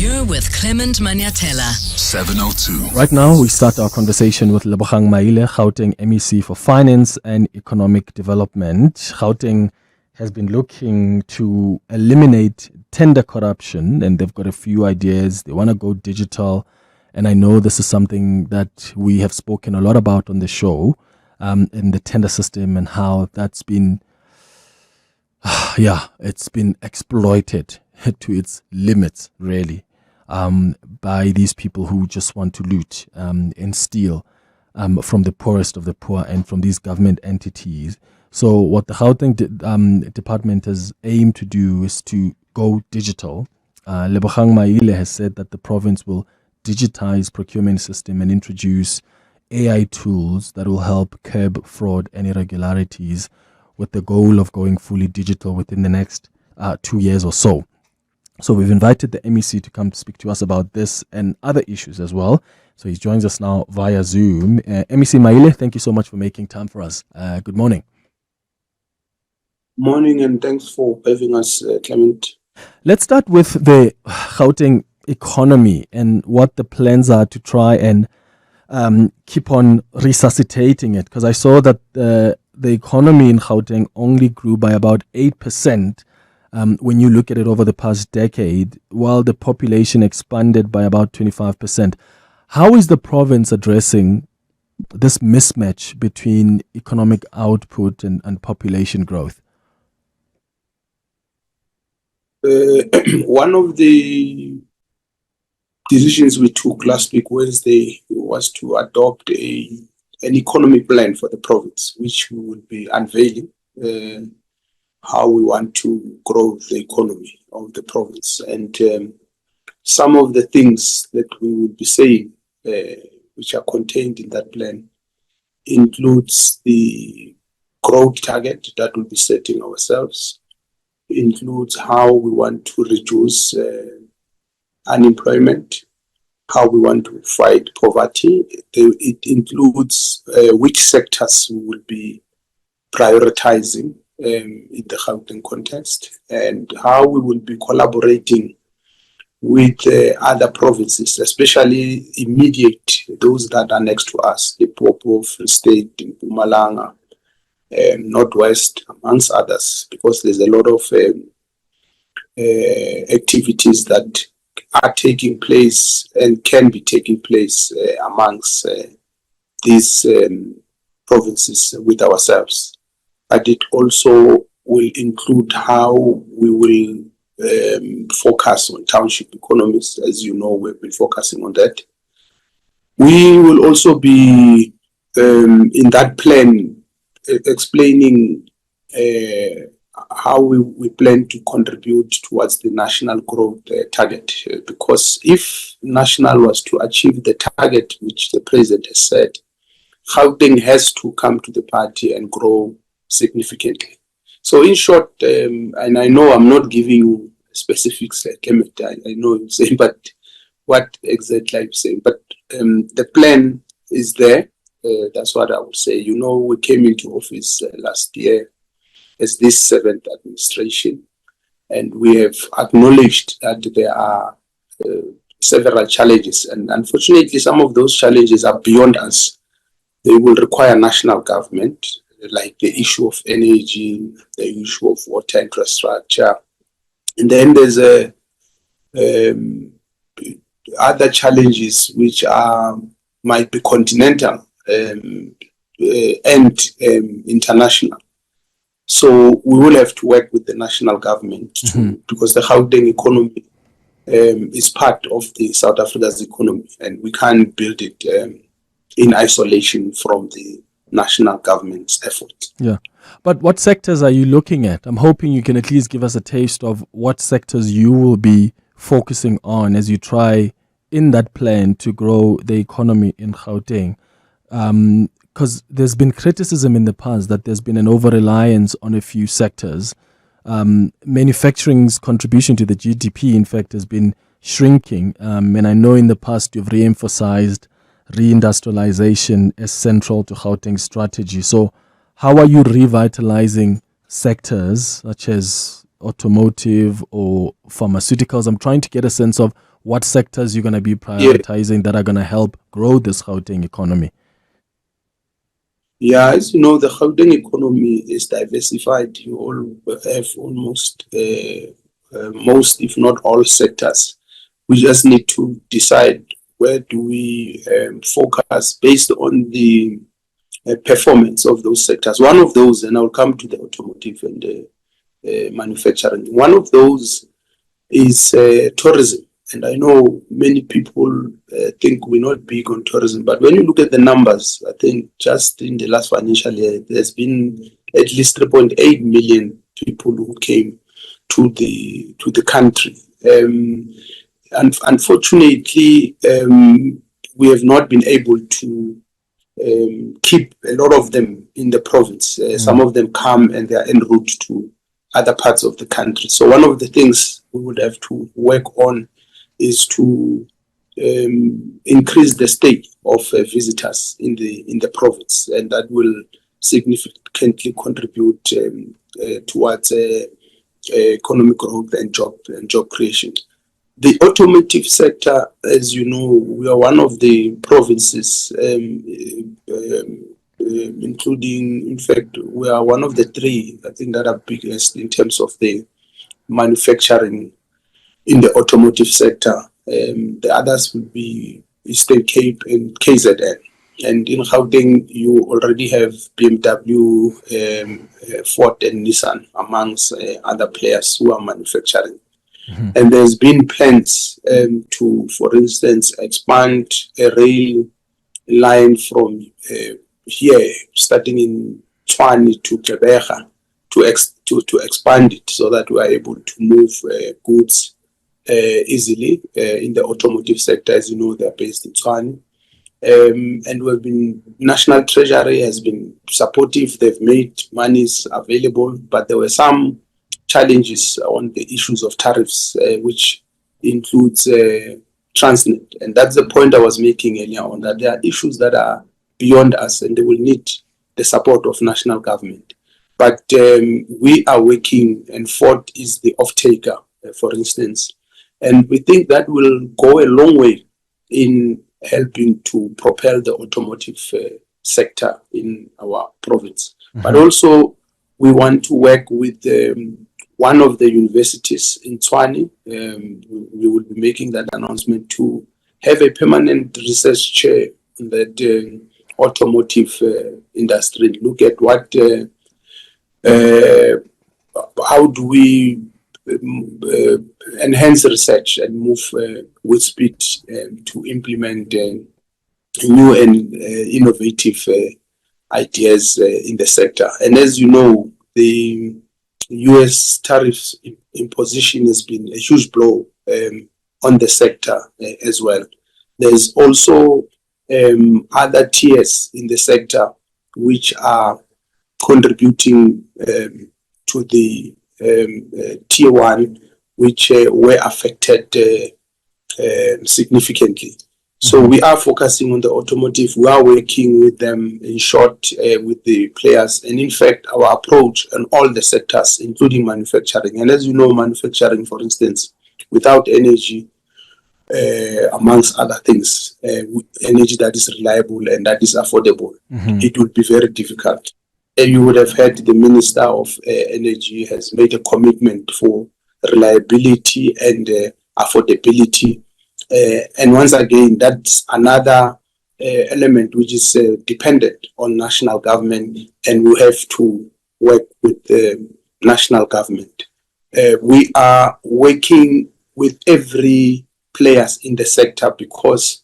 You're with Clement Manyathela. 702. Right now, we start our conversation with Maile, Gauteng MEC for Finance and Economic Development. Gauteng has been looking to eliminate tender corruption, and they've got a few ideas. They want to go digital, and I know this is something that we have spoken a lot about on the show, in the tender system and how that's been, it's been exploited to its limits, really, by these people who just want to loot and steal from the poorest of the poor and from these government entities. So what the Gauteng department has aimed to do is to go digital. Maile has said that the province will digitize procurement system and introduce AI tools that will help curb fraud and irregularities, with the goal of going fully digital within the next 2 years or so. So we've invited the MEC to come to speak to us about this and other issues as well. So he joins us now via Zoom. MEC Maile, thank you so much for making time for us. Good morning. Morning, and thanks for having us, Clement. Let's start with the Gauteng economy and what the plans are to try and keep on resuscitating it. Because I saw that the economy in Gauteng only grew by about 8% when you look at it over the past decade, while the population expanded by about 25%. How is the province addressing this mismatch between economic output and population growth? One of the decisions we took last week, Wednesday, was to adopt an economy plan for the province, which we will be unveiling how we want to grow the economy of the province. And some of the things that we will be saying, which are contained in that plan, includes the growth target that we'll be setting ourselves, includes how we want to reduce unemployment, how we want to fight poverty. It includes which sectors we will be prioritizing in the Gauteng context, and how we will be collaborating with other provinces, especially immediate, those that are next to us, the Popo, Free State, Mpumalanga, Northwest, amongst others, because there's a lot of activities that are taking place and can be taking place amongst these provinces with ourselves. But it also will include how we will focus on township economies. As you know, we've been focusing on that. We will also be in that plan explaining how we plan to contribute towards the national growth target. Because if national was to achieve the target which the president has said, Gauteng has to come to the party and grow significantly. So in short, and I know I'm not giving you specifics, Clement, I know you're saying, but what exactly I'm saying. But the plan is there. That's what I would say. You know, we came into office last year as this seventh administration, and we have acknowledged that there are several challenges, and unfortunately some of those challenges are beyond us. They will require national government, like the issue of energy, the issue of water infrastructure, and then there's other challenges which might be continental and international. So we will have to work with the national government because the Gauteng economy is part of the South Africa's economy, and we can't build it in isolation from the national government's effort. Yeah. But what sectors are you looking at? I'm hoping you can at least give us a taste of what sectors you will be focusing on as you try in that plan to grow the economy in Gauteng. Because there's been criticism in the past that there's been an over-reliance on a few sectors. Manufacturing's contribution to the GDP, in fact, has been shrinking. And I know in the past you've re-emphasized reindustrialization as central to Gauteng's strategy. So how are you revitalizing sectors such as automotive or pharmaceuticals? I'm trying to get a sense of what sectors you're going to be prioritizing that are going to help grow this Gauteng economy? Yeah, as you know, the Gauteng economy is diversified. You all have almost most, if not all, sectors. We just need to decide where do we focus based on the performance of those sectors. One of those, and I'll come to the automotive and manufacturing. One of those is tourism. And I know many people think we're not big on tourism, but when you look at the numbers, I think just in the last financial year, there's been at least 3.8 million people who came to the country. And unfortunately, we have not been able to keep a lot of them in the province. Some of them come and they are en route to other parts of the country. So one of the things we would have to work on is to increase the stay of visitors in the province, and that will significantly contribute towards economic growth and job creation. The automotive sector, as you know, we are one of the provinces, including, in fact, we are one of the three, I think, that are biggest in terms of the manufacturing in the automotive sector. The others will be Eastern Cape and KZN. And in Gauteng, you already have BMW, Ford, and Nissan amongst other players who are manufacturing. And there's been plans to, for instance, expand a rail line from here, starting in Tshwane to Gqeberha, to expand it so that we are able to move goods easily in the automotive sector. As you know, they're based in Tshwane. And National Treasury has been supportive. They've made monies available, but there were some challenges on the issues of tariffs, which includes Transnet. And that's the point I was making earlier on, that there are issues that are beyond us and they will need the support of national government. But we are working, and Ford is the off-taker, for instance. And we think that will go a long way in helping to propel the automotive sector in our province. But also, we want to work with one of the universities in Tshwane. We will be making that announcement to have a permanent research chair in that automotive industry. Look at what, how do we enhance research and move with speed to implement new and innovative ideas in the sector. And as you know, the US tariffs imposition has been a huge blow on the sector as well. There's also other tiers in the sector which are contributing to the tier one, which were affected significantly. So we are focusing on the automotive. We are working with them, in short, with the players. And in fact, our approach on all the sectors, including manufacturing. And as you know, manufacturing, for instance, without energy, amongst other things, energy that is reliable and that is affordable, it would be very difficult. And you would have heard the Minister of Energy has made a commitment for reliability and affordability. And once again, that's another element which is dependent on national government, and we have to work with the national government. We are working with every players in the sector because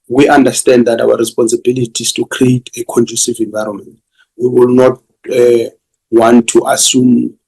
we understand that our responsibility is to create a conducive environment. We will not want to assume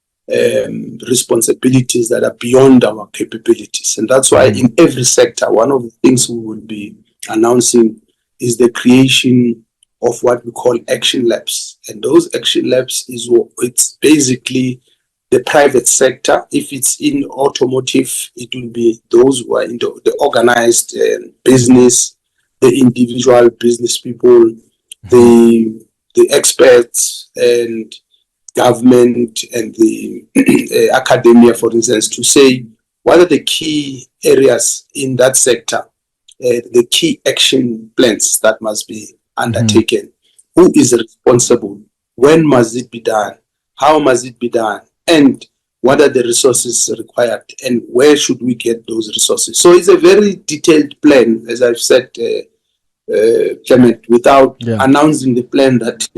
responsibilities that are beyond our capabilities. And that's why in every sector, one of the things we will be announcing is the creation of what we call action labs. And those action labs it's basically the private sector. If it's in automotive, it will be those who are in the organized business, the individual business people, the experts and government and the academia, for instance, to say what are the key areas in that sector, the key action plans that must be undertaken. Who is responsible? When must it be done? How must it be done? And what are the resources required? And where should we get those resources? So it's a very detailed plan, as I've said, Clement, without announcing the plan that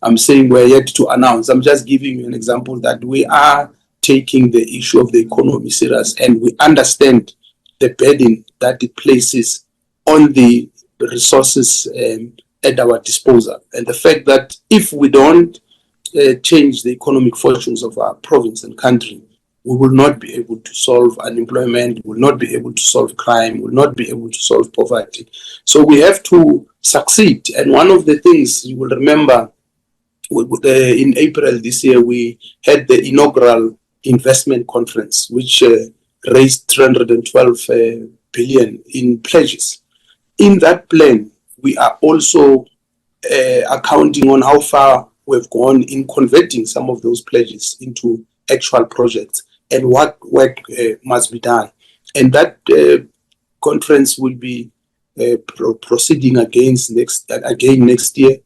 I'm saying we're yet to announce. I'm just giving you an example that we are taking the issue of the economy serious, and we understand the burden that it places on the resources at our disposal. And the fact that if we don't change the economic fortunes of our province and country, we will not be able to solve unemployment, we will not be able to solve crime, we will not be able to solve poverty. So we have to succeed. And one of the things you will remember, in April this year, we had the inaugural investment conference, which raised 312 billion in pledges. In that plan, we are also accounting on how far we've gone in converting some of those pledges into actual projects and what work must be done. And that conference will be proceeding again next year.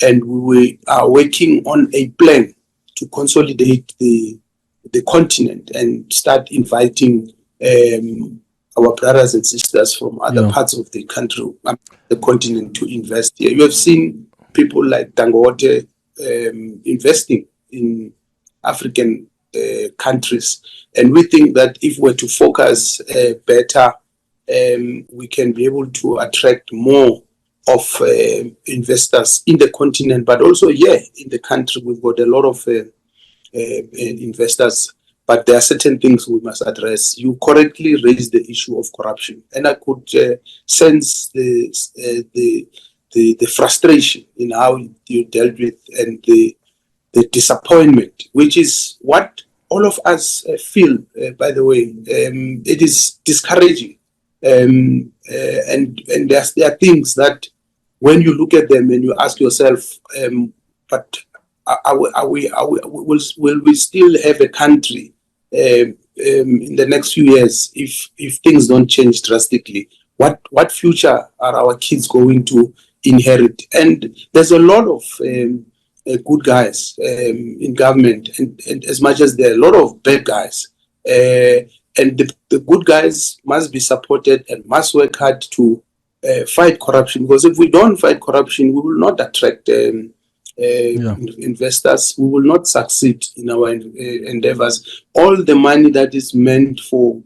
And we are working on a plan to consolidate the continent and start inviting our brothers and sisters from other parts of the country, the continent, to invest here. You have seen people like Dangote investing in African countries, and we think that if we're to focus better, we can be able to attract more of investors in the continent, but also here in the country. We've got a lot of investors, but there are certain things we must address. You correctly raised the issue of corruption, and I could sense the frustration in how you dealt with, and the disappointment, which is what all of us feel, by the way. It is discouraging. And there are things that when you look at them and you ask yourself, but will we still have a country in the next few years if things don't change drastically? What future are our kids going to inherit? And there's a lot of good guys in government, and as much as there are a lot of bad guys. And the good guys must be supported and must work hard to fight corruption, because if we don't fight corruption, we will not attract investors. We will not succeed in our endeavors. All the money that is meant for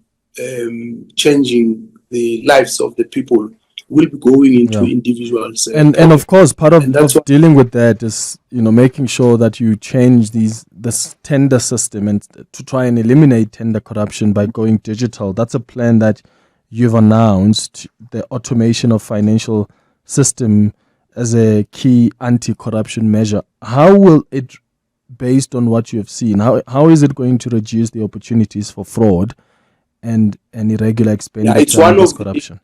changing the lives of the people will be going into individuals. And of course, part of dealing with that is, making sure that you change this tender system and to try and eliminate tender corruption by going digital. That's a plan that you've announced, the automation of financial system as a key anti-corruption measure. How will it, based on what you have seen, how is it going to reduce the opportunities for fraud and irregular expenditure and corruption?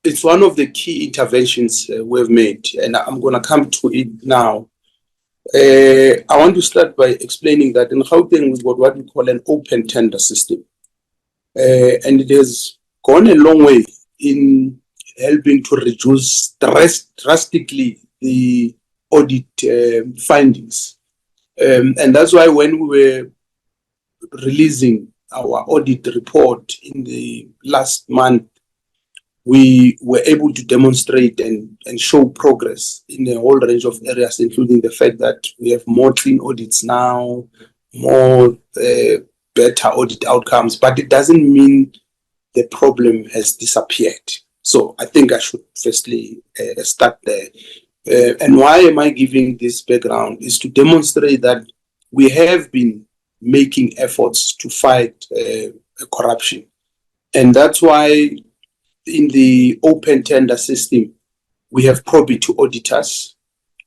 It's one of the key interventions we've made, and I'm going to come to it now. I want to start by explaining that in Gauteng we've got what we call an open tender system. And it has gone a long way in helping to reduce drastically the audit findings. And that's why when we were releasing our audit report in the last month, we were able to demonstrate and show progress in a whole range of areas, including the fact that we have more clean audits now, more better audit outcomes, but it doesn't mean the problem has disappeared. So I think I should firstly start there. And why am I giving this background is to demonstrate that we have been making efforts to fight corruption. And that's why in the open tender system, we have probity auditors.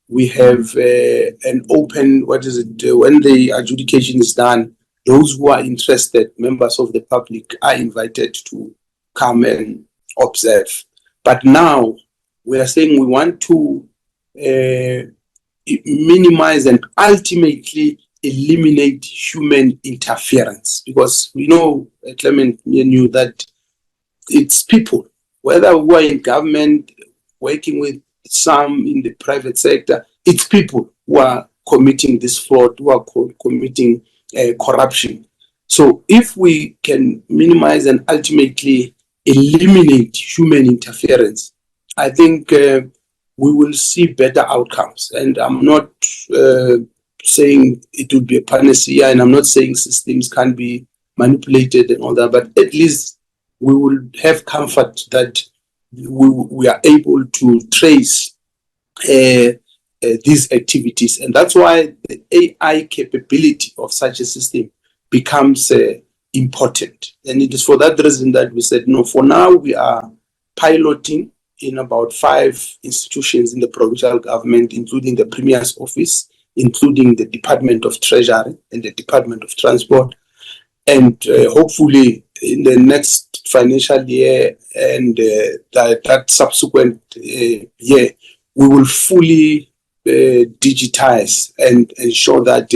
We have an open, when the adjudication is done, those who are interested, members of the public, are invited to come and observe. But now we are saying we want to minimize and ultimately eliminate human interference, because we know, Clement knew that it's people, whether we are in government, working with some in the private sector, it's people who are committing this fraud, who are committing corruption. So if we can minimize and ultimately eliminate human interference, I think we will see better outcomes. And I'm not saying it will be a panacea, and I'm not saying systems can be manipulated and all that, but at least we will have comfort that we are able to trace these activities. And that's why the AI capability of such a system becomes important. And it is for that reason that we said, no, for now we are piloting in about 5 institutions in the provincial government, including the Premier's office, including the Department of Treasury and the Department of Transport. And hopefully in the next financial year and that subsequent year, we will fully digitize and ensure that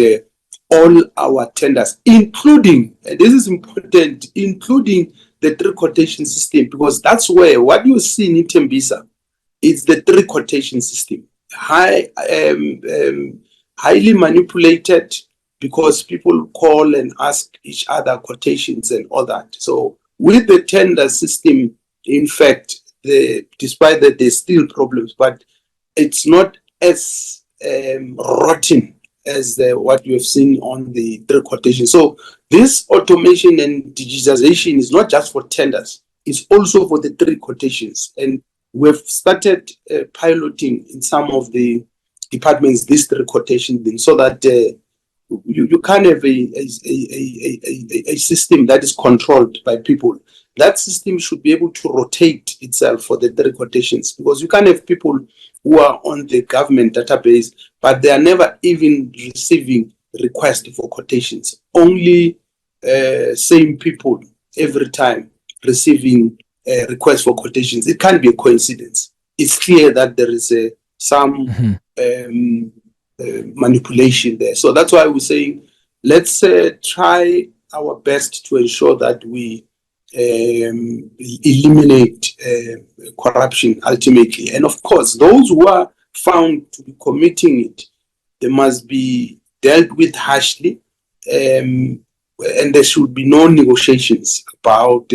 all our tenders, including, and this is important, including the 3 quotation system, because that's where what you see in Tembisa is the 3 quotation system. Highly manipulated, because people call and ask each other quotations and all that. So with the tender system, in fact, despite that there's still problems, but it's not as rotten as what you have seen on the 3 quotation. So this automation and digitization is not just for tenders, it's also for the 3 quotations. And we've started piloting in some of the departments this 3 quotation thing, so that you can't have a system that is controlled by people. That system should be able to rotate itself for the 3 quotations, because you can't have people who are on the government database, but they are never even receiving requests for quotations. Only same people every time receiving requests for quotations. It can't be a coincidence. It's clear that there is some manipulation there. So that's why we're saying, let's try our best to ensure that we eliminate corruption ultimately. And of course, those who are found to be committing it, they must be dealt with harshly, and there should be no negotiations about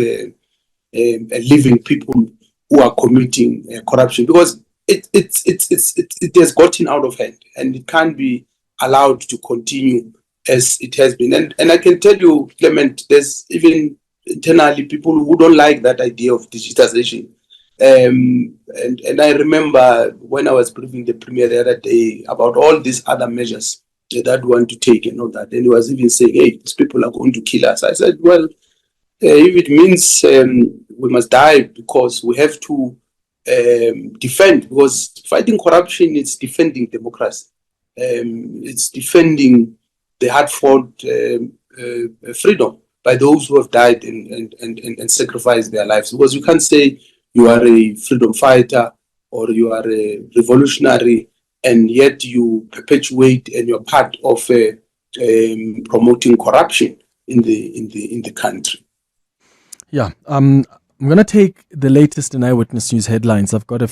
leaving people who are committing corruption, because it has gotten out of hand and it can't be allowed to continue as it has been. And I can tell you, Clement, there's even internally people who don't like that idea of digitization. And I remember when I was briefing the Premier the other day about all these other measures that we want to take and all that, and he was even saying, hey, these people are going to kill us. I said, well, if it means we must die because we have to defend, because fighting corruption is defending democracy. It's defending the hard-fought freedom by those who have died and sacrificed their lives. Because you can't say you are a freedom fighter or you are a revolutionary and yet you perpetuate and you're part of promoting corruption in the country. Yeah, I'm going to take the latest in Eyewitness News headlines. I've got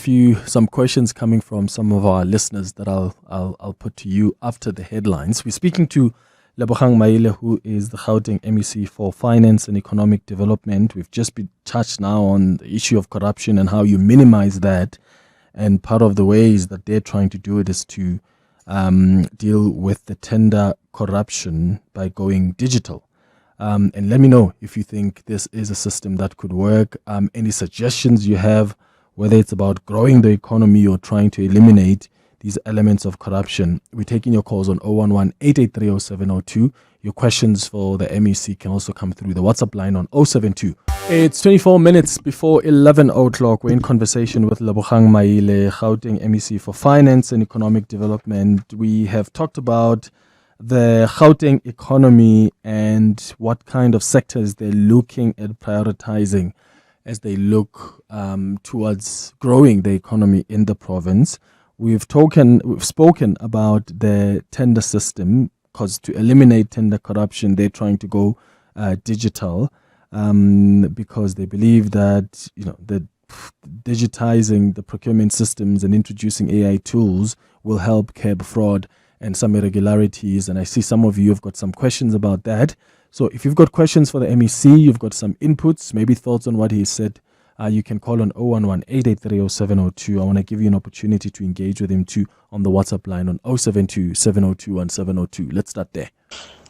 some questions coming from some of our listeners that I'll put to you after the headlines. We're speaking to Maile, who is the Gauteng MEC for Finance and Economic Development. We've just been touched now on the issue of corruption and how you minimize that. And part of the ways that they're trying to do it is to deal with the tender corruption by going digital. And let me know if you think this is a system that could work. Any suggestions you have, whether it's about growing the economy or trying to eliminate these elements of corruption. We're taking your calls on 011-883-0702. Your questions for the MEC can also come through the WhatsApp line on 072. It's 24 minutes before 11 o'clock. We're in conversation with Maile, Gauteng MEC for Finance and Economic Development. We have talked about the Gauteng economy and what kind of sectors they're looking at prioritizing as they look towards growing the economy in the province. We've spoken about the tender system, because to eliminate tender corruption, they're trying to go digital. because they believe that that digitizing the procurement systems and introducing AI tools will help curb fraud and some irregularities. And I see some of you have got some questions about that. So if you've got questions for the MEC, you've got some inputs, maybe thoughts on what he said, you can call on 011-883-0702. I want to give you an opportunity to engage with him too on the WhatsApp line on 072-702-1702. Let's start there.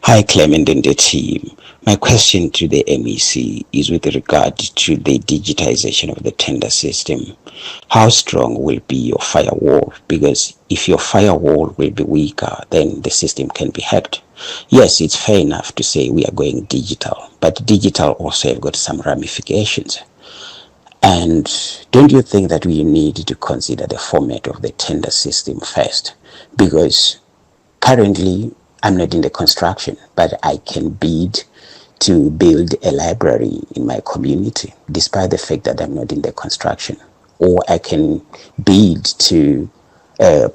Hi, Clement and the team. My question to the MEC is with regard to the digitization of the tender system. How strong will be your firewall? Because if your firewall will be weaker, then the system can be hacked. Yes, it's fair enough to say we are going digital, but digital also have got some ramifications. And don't you think that we need to consider the format of the tender system first? Because currently, I'm not in the construction, but I can bid to build a library in my community, despite the fact that I'm not in the construction. Or I can bid to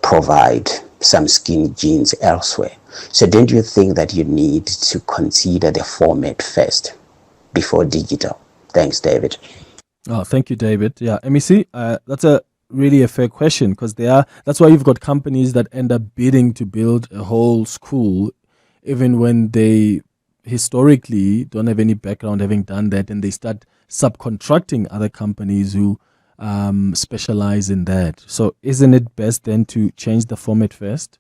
provide some skin jeans elsewhere. So don't you think that you need to consider the format first before digital? Thanks, David. Oh, thank you, David. Yeah, MEC, that's a really a fair question, because that's why you've got companies that end up bidding to build a whole school, even when they historically don't have any background having done that, and they start subcontracting other companies who specialize in that. So isn't it best then to change the format first?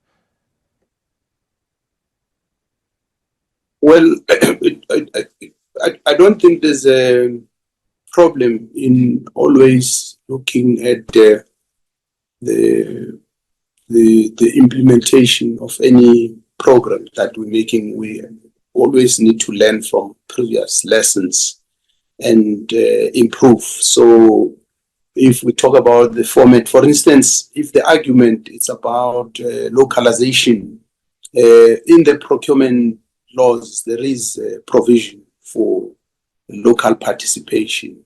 Well, I don't think there's a problem in always looking at the implementation of any program that we're making. We always need to learn from previous lessons and improve. So if we talk about the format, for instance, if the argument is about localization, in the procurement laws, there is a provision for local participation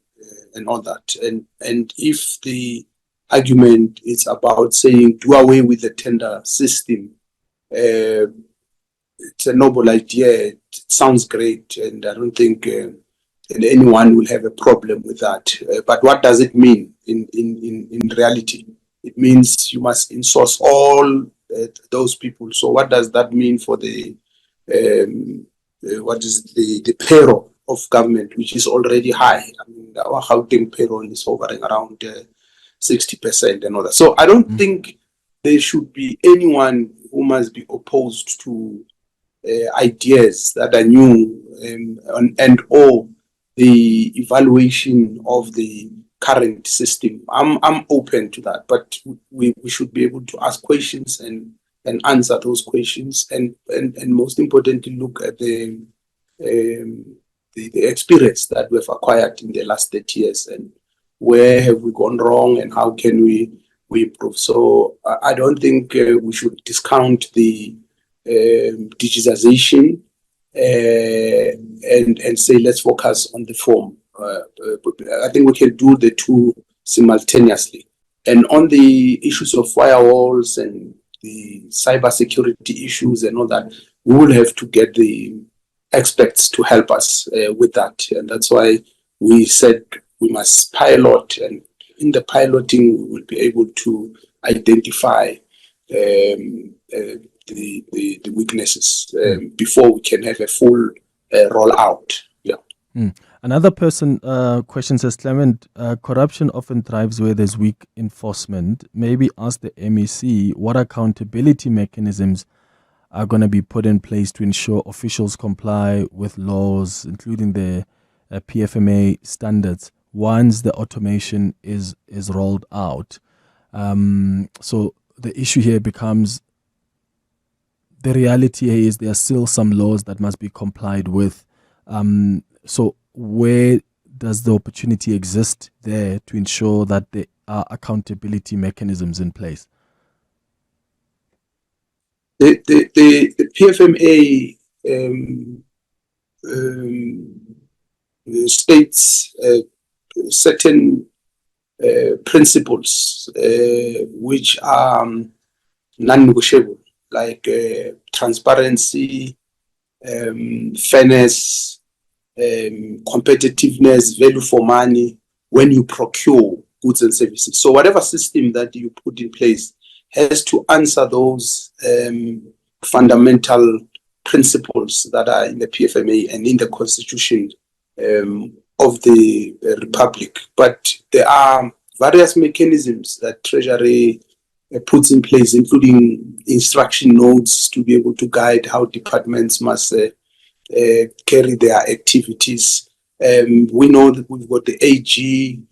and all that. And if the argument is about saying do away with the tender system, it's a noble idea. It sounds great, and I don't think anyone will have a problem with that. But what does it mean in reality? It means you must insource all those people. So what does that mean for the what is the payroll of government, which is already high? I mean, our Gauteng payroll is hovering around 60% and all that. So I don't think there should be anyone who must be opposed to ideas that are new and or the evaluation of the current system. I'm open to that, but we should be able to ask questions and answer those questions, and most importantly, look at the experience that we've acquired in the last 30 years, and where have we gone wrong, and how can we improve. So I don't think we should discount the digitization and say let's focus on the form. I think we can do the two simultaneously. And on the issues of firewalls and the cybersecurity issues and all that, we will have to get the experts to help us with that. And that's why we said we must pilot, and in the piloting, we will be able to identify the weaknesses before we can have a full rollout. Yeah. Another person question says, Clement, corruption often thrives where there's weak enforcement. Maybe ask the MEC what accountability mechanisms are going to be put in place to ensure officials comply with laws, including the PFMA standards, once the automation is rolled out. So the issue here becomes, the reality here is there are still some laws that must be complied with. So where does the opportunity exist there to ensure that there are accountability mechanisms in place? The PFMA states certain principles which are non-negotiable, like transparency, fairness, competitiveness, value for money when you procure goods and services. So whatever system that you put in place has to answer those fundamental principles that are in the PFMA and in the Constitution of the Republic. But there are various mechanisms that Treasury puts in place, including instruction notes to be able to guide how departments must carry their activities. We know that we've got the AG,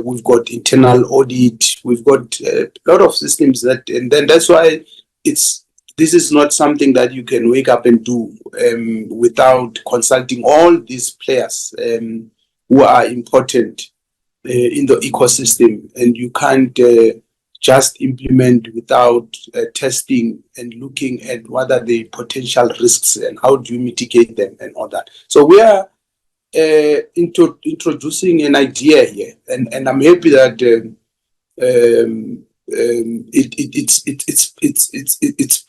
we've got internal audit, we've got a lot of systems that, and then that's why this is not something that you can wake up and do without consulting all these players who are important in the ecosystem, and you can't just implement without testing and looking at what are the potential risks and how do you mitigate them and all that. So we are introducing an idea here, and I'm happy that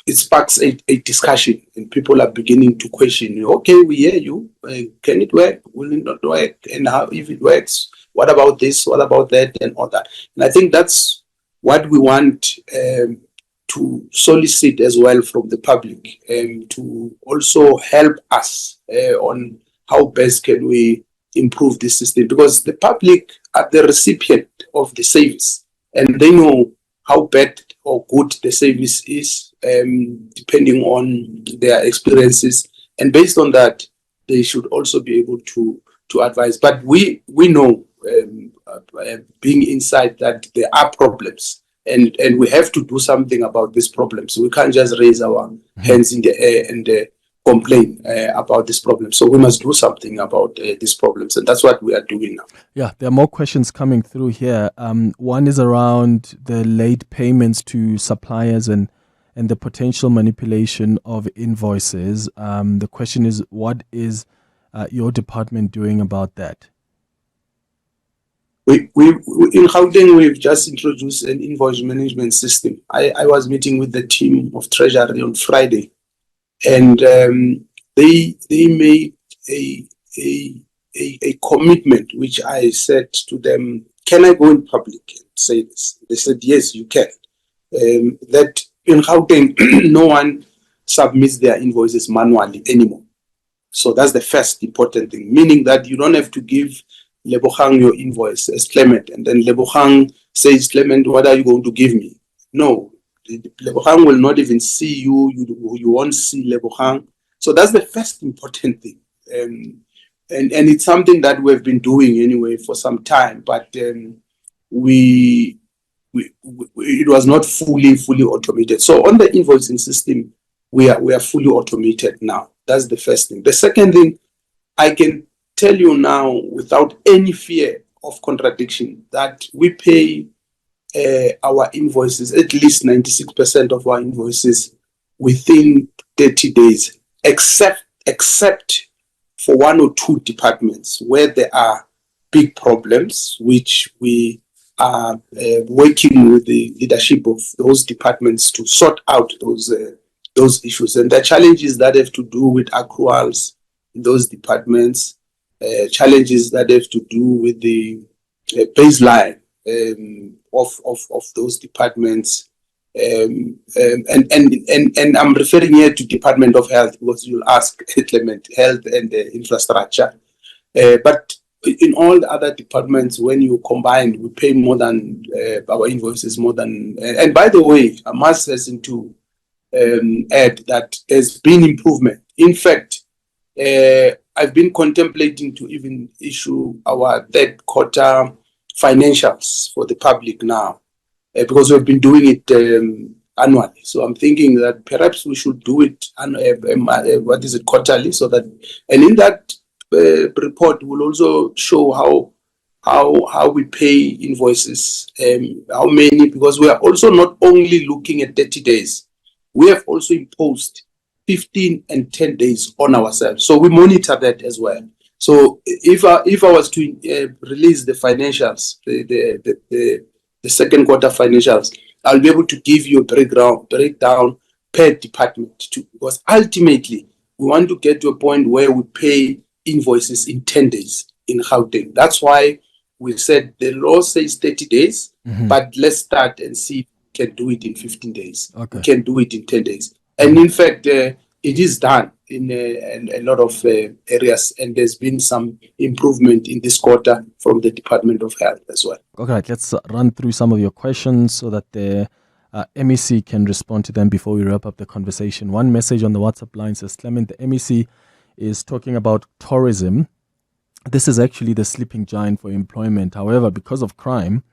it sparks a discussion, and people are beginning to question. Okay, we hear you. Can it work? Will it not work? And how, if it works, what about this? What about that? And all that. And I think that's what we want to solicit as well from the public, to also help us on how best can we improve this system, because the public are the recipient of the service, and they know how bad or good the service is, depending on their experiences, and based on that, they should also be able to advise. But we know, being inside, that there are problems, and we have to do something about these problems. We can't just raise our hands in the air and complain about this problem. So we must do something about these problems, and that's what we are doing now. Yeah, there are more questions coming through here. One is around the late payments to suppliers and the potential manipulation of invoices. The question is, what is your department doing about that? We in Gauteng, we've just introduced an invoice management system. I was meeting with the team of Treasury on Friday, and they made a commitment, which I said to them, can I go in public and say this? They said, yes, you can. That in Gauteng, no one submits their invoices manually anymore. So that's the first important thing, meaning that you don't have to give Lebogang your invoice as Clement, and then Lebogang says, Clement, what are you going to give me? No, Lebogang will not even see you. You won't see Lebogang. So that's the first important thing. And it's something that we've been doing anyway for some time, but it was not fully automated. So on the invoicing system, we are fully automated now. That's the first thing. The second thing, I can tell you now without any fear of contradiction that we pay our invoices, at least 96% of our invoices, within 30 days, except for one or two departments where there are big problems, which we are working with the leadership of those departments to sort out those issues. And the challenges that have to do with accruals in those departments, challenges that have to do with the baseline of those departments, and I'm referring here to Department of Health, because you'll ask Clement, health and infrastructure. But in all the other departments, when you combine, we pay more than our invoices more than. And by the way, I must hasten to add that there's been improvement. In fact, I've been contemplating to even issue our third quarter financials for the public now, because we've been doing it annually. So I'm thinking that perhaps we should do it quarterly, so that, and in that report will also show how we pay invoices, how many, because we are also not only looking at 30 days, we have also imposed 15 and 10 days on ourselves. So we monitor that as well. So if I was to release the financials, the second quarter financials, I'll be able to give you a breakdown per department too, because ultimately we want to get to a point where we pay invoices in 10 days in Gauteng. That's why we said the law says 30 days, but let's start and see if we can do it in 15 days. Okay. We can do it in 10 days. And in fact, it is done in a lot of areas, and there's been some improvement in this quarter from the Department of Health as well. Okay, let's run through some of your questions so that the MEC can respond to them before we wrap up the conversation. One message on the WhatsApp line says, Clement, the MEC is talking about tourism. This is actually the sleeping giant for employment. However, because of crime,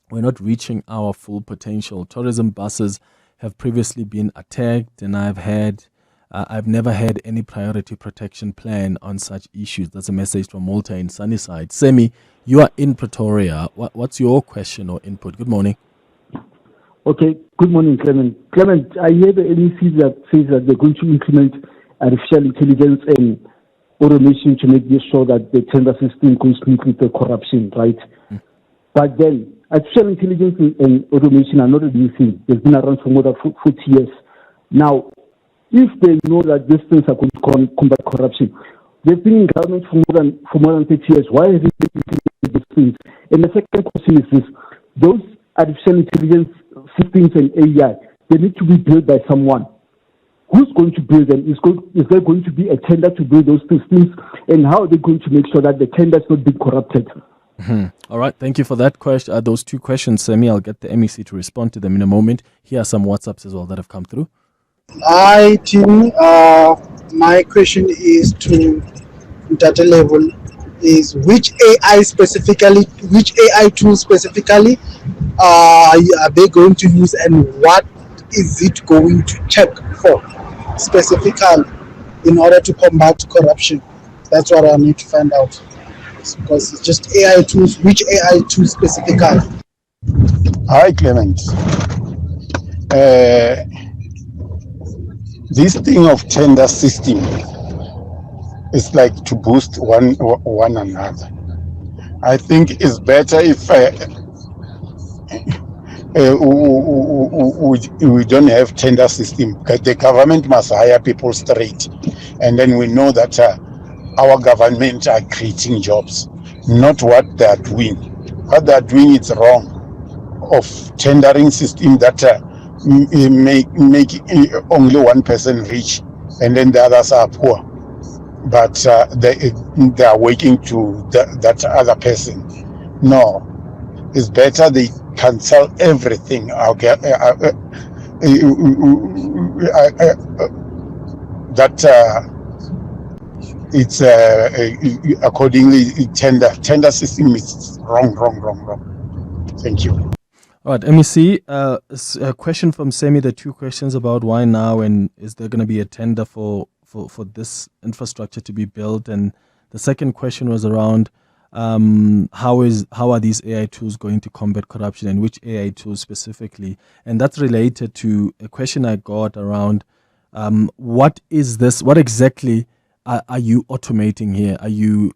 we're not reaching our full potential. Tourism buses have previously been attacked, and I've never had any priority protection plan on such issues. That's a message from Malta in Sunnyside. Semi, you are in Pretoria. What's your question or input? Good morning. Okay, good morning, Clement. Clement, I hear the NEC that says that they're going to implement artificial intelligence and automation to make sure that the tender system goes smoothly with the corruption, right? But then, artificial intelligence and automation are not a new thing. They've been around for more than 40 years. Now, if they know that these things are going to combat corruption, they've been in government for more than 30 years. Why have they implemented these things? And the second question is this: those artificial intelligence systems and AI, they need to be built by someone. Who's going to build them? Is there going to be a tender to build those systems? And how are they going to make sure that the tender is not being corrupted? All right, thank you for that question. Those two questions, Semi. I'll get the MEC to respond to them in a moment. Here are some WhatsApps as well that have come through. Hi, team. My question is to data level: is which AI tool specifically are they going to use, and what is it going to check for specifically in order to combat corruption? That's what I need to find out, because it's just AI tools. Which AI tools specifically? Hi, Clement. This thing of tender system is like to boost one another. I think it's better if we don't have tender system, because the government must hire people straight, and then we know that our government are creating jobs, not what they are doing. What they are doing is wrong. Of tendering system that make only one person rich, and then the others are poor, but they are working to that other person. No, it's better they cancel everything. It's accordingly tender system is wrong. Thank you. All right, MEC, a question from Semi, the two questions about why now, and is there going to be a tender for this infrastructure to be built? And the second question was around how are these AI tools going to combat corruption, and which AI tools specifically? And that's related to a question I got around what exactly are you automating here?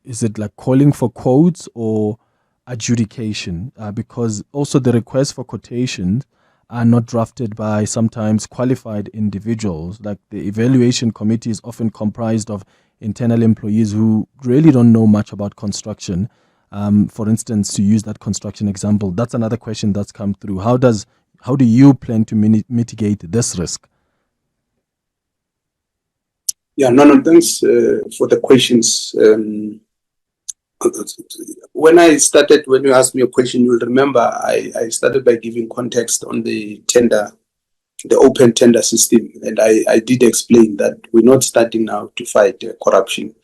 Is it like calling for quotes or adjudication? Because also the requests for quotations are not drafted by sometimes qualified individuals. Like the evaluation committee is often comprised of internal employees who really don't know much about construction. For instance, to use that construction example, that's another question that's come through. How do you plan to mitigate this risk? Yeah, no, thanks for the questions. When you asked me a question, you'll remember I started by giving context on the open tender system. And I did explain that we're not starting now to fight corruption.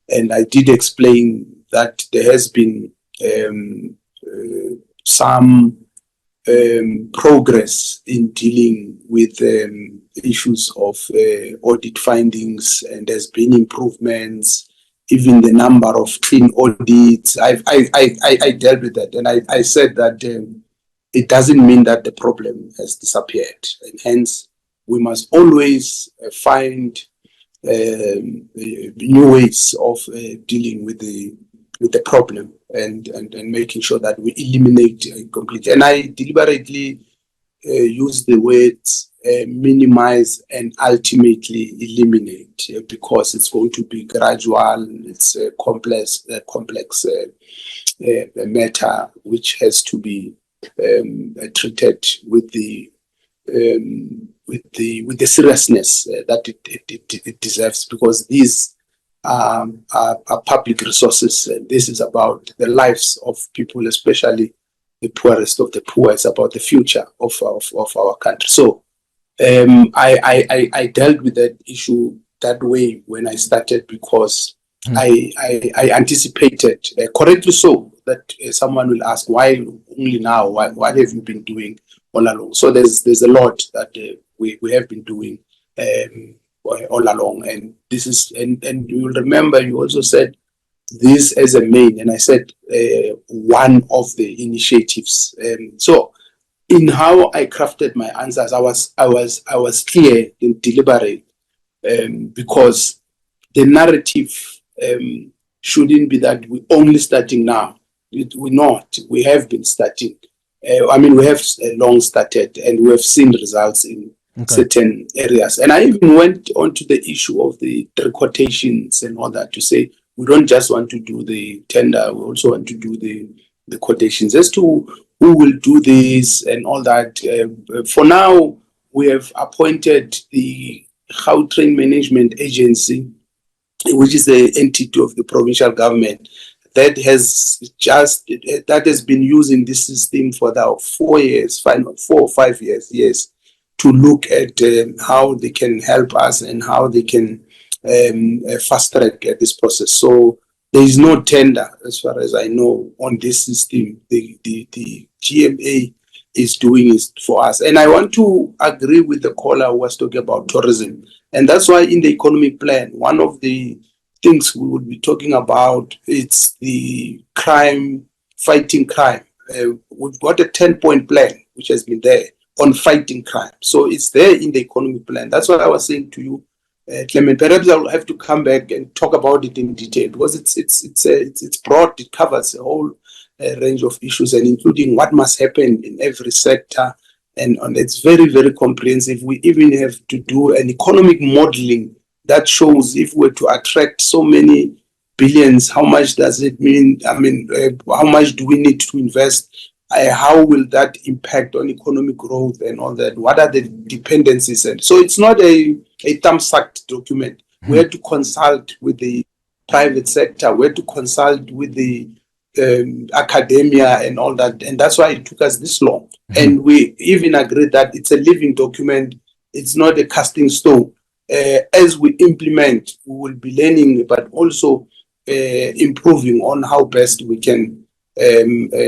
And I did explain that there has been some progress in dealing with issues of audit findings, and there's been improvements. Even the number of clean audits, I dealt with that, and I said that it doesn't mean that the problem has disappeared, and hence we must always find new ways of dealing with the problem and making sure that we eliminate completely. And I deliberately use the words minimize and ultimately eliminate because it's going to be gradual. It's a complex matter which has to be treated with the seriousness that it deserves, because these are public resources. This is about the lives of people, especially the poorest of the poor. It's about the future of our country. So I dealt with that issue that way when I started, because I anticipated, correctly so, that someone will ask, why only now? What have you been doing all along? So there's a lot that we have been doing all along, and this is and you will remember you also said this as a main, and I said one of the initiatives. So in how I crafted my answers, I was clear and deliberate, because the narrative shouldn't be that we're only starting now. We're not. We have been starting. We have long started, and we have seen results in certain areas. And I even went on to the issue of the quotations and all that, to say we don't just want to do the tender, we also want to do the quotations. As to who will do this and all that, for now, we have appointed the Gauteng Management Agency, which is the entity of the provincial government that has been using this system for about 4 or 5 years, to look at how they can help us and how they can fast track this process. So there is no tender, as far as I know, on this system. The GMA is doing it for us. And I want to agree with the caller who was talking about tourism. And that's why in the economic plan, one of the things we would be talking about, it's the fighting crime. We've got a 10-point plan, which has been there on fighting crime. So it's there in the economic plan. That's what I was saying to you, Clement. Perhaps I'll have to come back and talk about it in detail, because it's broad. It covers a whole range of issues, and including what must happen in every sector. And it's very, very comprehensive. We even have to do an economic modeling that shows, if we're to attract so many billions, how much does it mean? How much do we need to invest? How will that impact on economic growth and all that? What are the dependencies? And so it's not a thumbsucked document. We had to consult with the private sector. We had to consult with the academia and all that. And that's why it took us this long. And we even agreed that it's a living document. It's not a casting stone. As we implement, we will be learning, but also improving on how best we can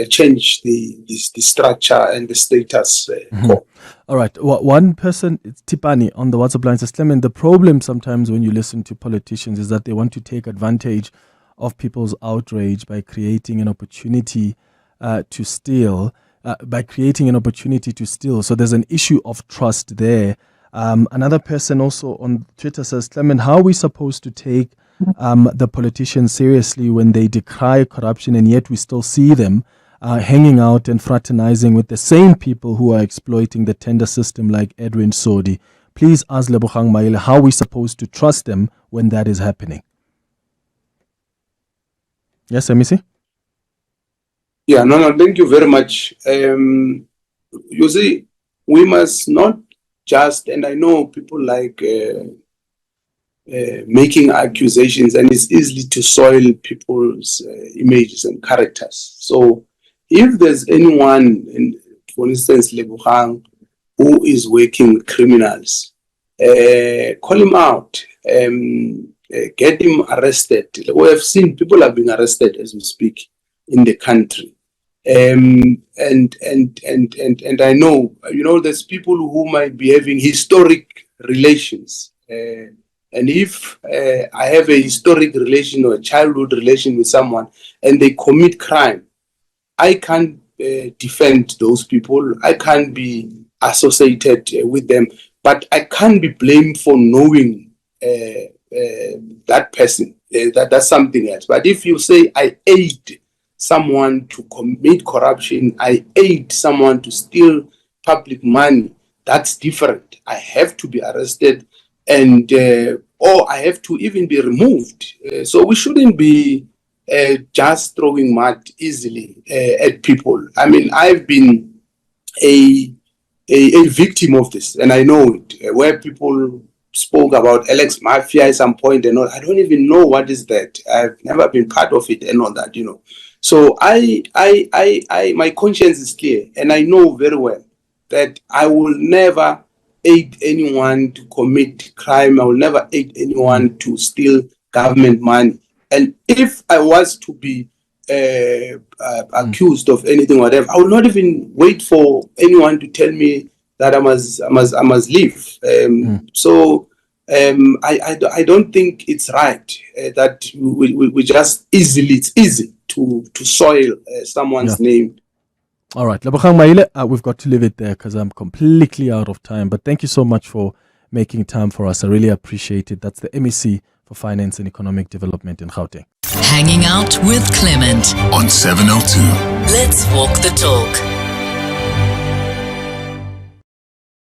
change the structure and the status quo. All right. One person, it's Tipani on the WhatsApp line, says, Clement, the problem sometimes when you listen to politicians is that they want to take advantage of people's outrage by creating an opportunity to steal. So there's an issue of trust there. Another person also on Twitter says, Clement, how are we supposed to take the politicians seriously when they decry corruption, and yet we still see them hanging out and fraternizing with the same people who are exploiting the tender system, like Edwin Sodi? Please ask Lebogang Maile, how are we supposed to trust them when that is happening? Yes, Emisi? Yeah, no, thank you very much. You see, we must not just, and I know people like making accusations, and it's easy to soil people's images and characters. So if there's anyone, for instance, Lebogang, who is working with criminals, call him out, get him arrested. We have seen people have been arrested as we speak in the country. And I know, there's people who might be having historic relations. And if I have a historic relation or a childhood relation with someone and they commit crime, I can't defend those people. I can't be associated with them, but I can't be blamed for knowing that person. That's something else. But if you say I aid someone to commit corruption, I aid someone to steal public money, that's different. I have to be arrested and or I have to even be removed. So we shouldn't be just throwing mud easily at people. I mean, I've been a victim of this, and I know it, where people spoke about Alex Mafia at some point and all. I don't even know what is that. I've never been part of it and all that, you know. So my conscience is clear, and I know very well that I will never aid anyone to commit crime. I will never aid anyone to steal government money. And if I was to be accused of anything, whatever, I will not even wait for anyone to tell me that I must leave. So I don't think it's right that we just it's easy to soil someone's name. All right, Lebogang Maile, we've got to leave it there because I'm completely out of time. But thank you so much for making time for us. I really appreciate it. That's the MEC for Finance and Economic Development in Gauteng. Hanging out with Clement on 702. Let's walk the talk.